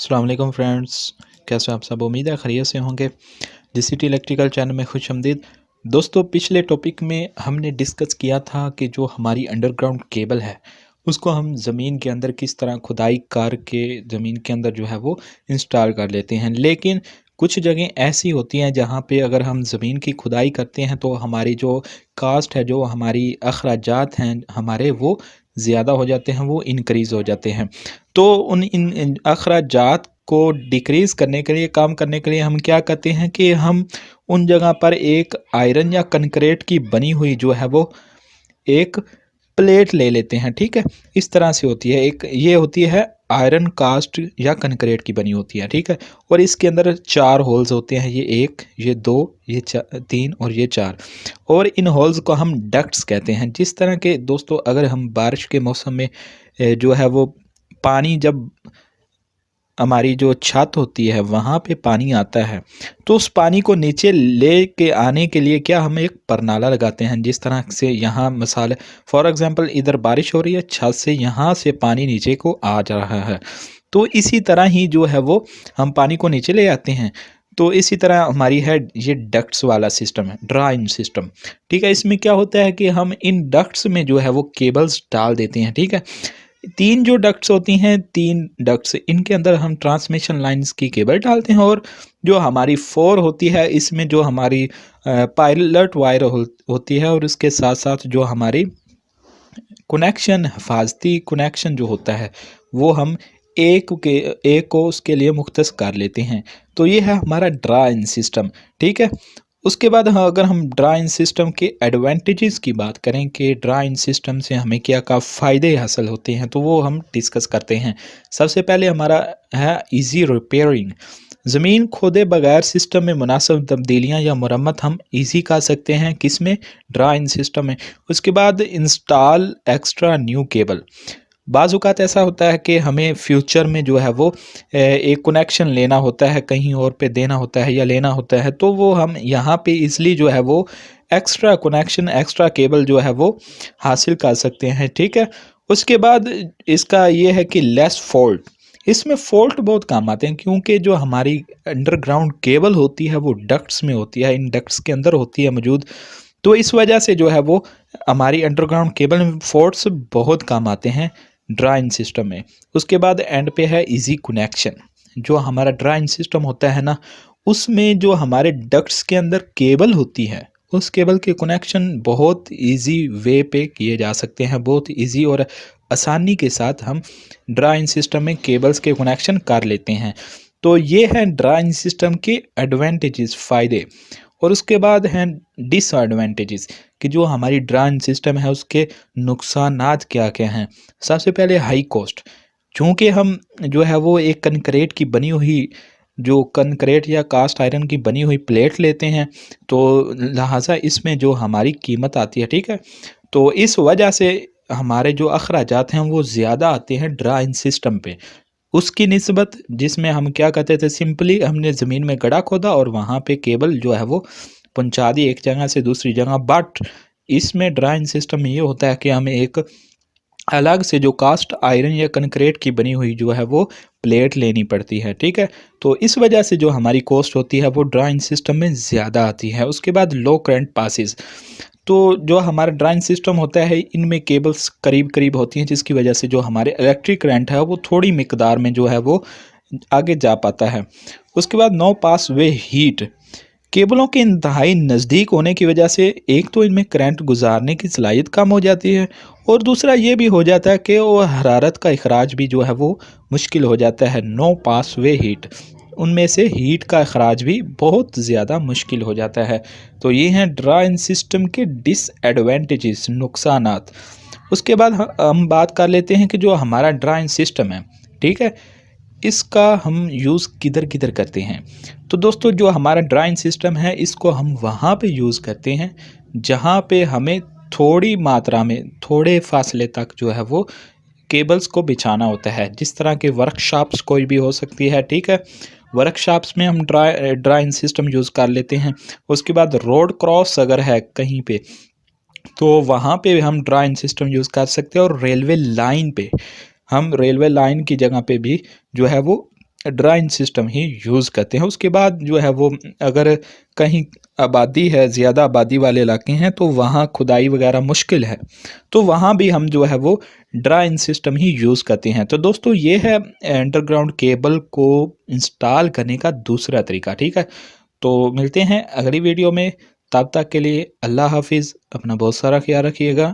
अस्सलाम वालेकुम फ्रेंड्स, कैसे हैं आप सब। उम्मीद है खैरियत से होंगे। जीसीटी इलेक्ट्रिकल चैनल में खुशामदीद। दोस्तों, पिछले टॉपिक में हमने डिस्कस किया था कि जो हमारी अंडरग्राउंड केबल है उसको हम ज़मीन के अंदर किस तरह खुदाई करके ज़मीन के अंदर जो है वो इंस्टॉल कर लेते हैं। लेकिन कुछ जगह ऐसी होती हैं जहाँ पे अगर हम ज़मीन की खुदाई करते हैं तो हमारी जो कास्ट है, जो हमारी अखराजात हैं हमारे, वो ज़्यादा हो जाते हैं, वो इनक्रीज़ हो जाते हैं। तो उन इन अखराजात को डिक्रीज़ करने के लिए, कम करने के लिए हम क्या करते हैं कि हम उन जगह पर एक आयरन या कंक्रीट की बनी हुई जो है वो एक प्लेट ले लेते हैं। ठीक है, इस तरह से होती है। एक ये होती है आयरन कास्ट या कंक्रीट की बनी होती है। ठीक है, और इसके अंदर 4 होल्स होते हैं, ये 1, ये 2, ये 3 और ये 4। और इन होल्स को हम डक्ट्स कहते हैं। जिस तरह के दोस्तों, अगर हम बारिश के मौसम में जो है वो पानी, जब हमारी जो छत होती है वहाँ पे पानी आता है, तो उस पानी को नीचे ले के आने के लिए क्या हम एक परनाला लगाते हैं। जिस तरह से यहाँ मिसाल, फॉर एग्जांपल इधर बारिश हो रही है, छत से यहाँ से पानी नीचे को आ जा रहा है, तो इसी तरह ही जो है वो हम पानी को नीचे ले आते हैं। तो इसी तरह हमारी है ये डक्ट्स वाला सिस्टम है, ड्रा इन सिस्टम। ठीक है, इसमें क्या होता है कि हम इन डक्ट्स में जो है वो केबल्स डाल देते हैं। ठीक है, 3 जो डक्ट्स होती हैं, 3 डक्ट्स, इनके अंदर हम ट्रांसमिशन लाइन्स की केबल डालते हैं। और जो हमारी 4 होती है, इसमें जो हमारी पायलट वायर होती है, और उसके साथ साथ जो हमारी कनेक्शन, हिफाजती कनेक्शन जो होता है, वो हम एक को उसके लिए मुख्तस कर लेते हैं। तो ये है हमारा ड्रा इन सिस्टम। ठीक है, उसके बाद हाँ, अगर हम ड्रा इन सिस्टम के एडवांटेजेस की बात करें कि ड्रा इन सिस्टम से हमें क्या क्या फ़ायदे हासिल होते हैं, तो वो हम डिस्कस करते हैं। सबसे पहले हमारा है इजी रिपेयरिंग। ज़मीन खोदे बगैर सिस्टम में मुनासिब तब्दीलियाँ या मरम्मत हम इजी कर सकते हैं, किस में, ड्रा इन सिस्टम में। उसके बाद इंस्टॉल एक्स्ट्रा न्यू केबल। बाज़ औक़ात ऐसा होता है कि हमें फ्यूचर में जो है वो एक कनेक्शन लेना होता है, कहीं और पे देना होता है या लेना होता है, तो वो हम यहाँ पे ईज़िली जो है वो एक्स्ट्रा कनेक्शन, एक्स्ट्रा केबल जो है वो हासिल कर सकते हैं। ठीक है, उसके बाद इसका ये है कि लेस फॉल्ट। इसमें फ़ॉल्ट बहुत कम आते हैं, क्योंकि जो हमारी अंडरग्राउंड केबल होती है वो डक्ट्स में होती है, इन डक्ट्स के अंदर होती है मौजूद। तो इस वजह से जो है वो हमारी अंडरग्राउंड केबल में फ़ॉल्ट्स बहुत कम आते हैं ड्रा इन सिस्टम में। उसके बाद एंड पे है इजी कनेक्शन। जो हमारा ड्रा इन सिस्टम होता है ना, उसमें जो हमारे डक्ट्स के अंदर केबल होती है, उस केबल के कनेक्शन बहुत इजी वे पे किए जा सकते हैं। बहुत इजी और आसानी के साथ हम ड्रा इन सिस्टम में केबल्स के कनेक्शन कर लेते हैं। तो ये है ड्रा इन सिस्टम के एडवांटेजेस, फ़ायदे। और उसके बाद हैं डिसएडवांटेजेस, कि जो हमारी ड्रा इन सिस्टम है उसके नुकसानात क्या क्या हैं। सबसे पहले हाई कॉस्ट। चूँकि हम जो है वो एक कंक्रीट की बनी हुई, जो कंक्रीट या कास्ट आयरन की बनी हुई प्लेट लेते हैं, तो लिहाजा इसमें जो हमारी कीमत आती है, ठीक है, तो इस वजह से हमारे जो अखराजात हैं वो ज़्यादा आते हैं ड्रा इन सिस्टम पे, उसकी निस्बत जिसमें हम क्या कहते थे, सिंपली हमने ज़मीन में गड्ढा खोदा और वहाँ पे केबल जो है वो पहुँचा दी एक जगह से दूसरी जगह। बट इसमें ड्रा इन सिस्टम में ये होता है कि हमें एक अलग से जो कास्ट आयरन या कंक्रीट की बनी हुई जो है वो प्लेट लेनी पड़ती है। ठीक है, तो इस वजह से जो हमारी कॉस्ट होती है वो ड्रा इन सिस्टम में ज़्यादा आती है। उसके बाद लो करंट पासिस। तो जो हमारा ड्रा इन सिस्टम होता है, इनमें केबल्स करीब करीब होती हैं, जिसकी वजह से जो हमारे इलेक्ट्रिक करंट है वो थोड़ी मिकदार में जो है वो आगे जा पाता है। उसके बाद नो पास वे हीट। केबलों के इंतहाई नज़दीक होने की वजह से एक तो इनमें करंट गुजारने की सलाहियत कम हो जाती है, और दूसरा ये भी हो जाता है कि वो हरारत का अखराज भी जो है वो मुश्किल हो जाता है। नो पास वे हीट, उनमें से हीट का अखराज भी बहुत ज़्यादा मुश्किल हो जाता है। तो ये हैं ड्रा इन सिस्टम के डिसएडवांटेजेस, नुकसानात। उसके बाद हम बात कर लेते हैं कि जो हमारा ड्रा इन सिस्टम है, ठीक है, इसका हम यूज़ किधर किधर करते हैं। तो दोस्तों, जो हमारा ड्रा इन सिस्टम है इसको हम वहाँ पे यूज़ करते हैं जहाँ पे हमें थोड़ी मात्रा में, थोड़े फासले तक जो है वो केबल्स को बिछाना होता है। जिस तरह के वर्कशॉप्स कोई भी हो सकती है, ठीक है, वर्कशॉप्स में हम ड्रा इन सिस्टम यूज़ कर लेते हैं। उसके बाद रोड क्रॉस अगर है कहीं पे, तो वहाँ पे हम ड्रा इन सिस्टम यूज़ कर सकते हैं। और रेलवे लाइन पे, हम रेलवे लाइन की जगह पे भी जो है वो ड्राइन सिस्टम ही यूज़ करते हैं। उसके बाद जो है वो अगर कहीं आबादी है, ज़्यादा आबादी वाले इलाके हैं तो वहाँ खुदाई वगैरह मुश्किल है, तो वहाँ भी हम जो है वो ड्राइन सिस्टम ही यूज़ करते हैं। तो दोस्तों ये है अंडरग्राउंड केबल को इंस्टॉल करने का दूसरा तरीका, ठीक है? तो मिलते हैं अगली वीडियो में, तब तक के लिए अल्लाह हाफ़िज़, अपना बहुत सारा ख़्याल रखिएगा।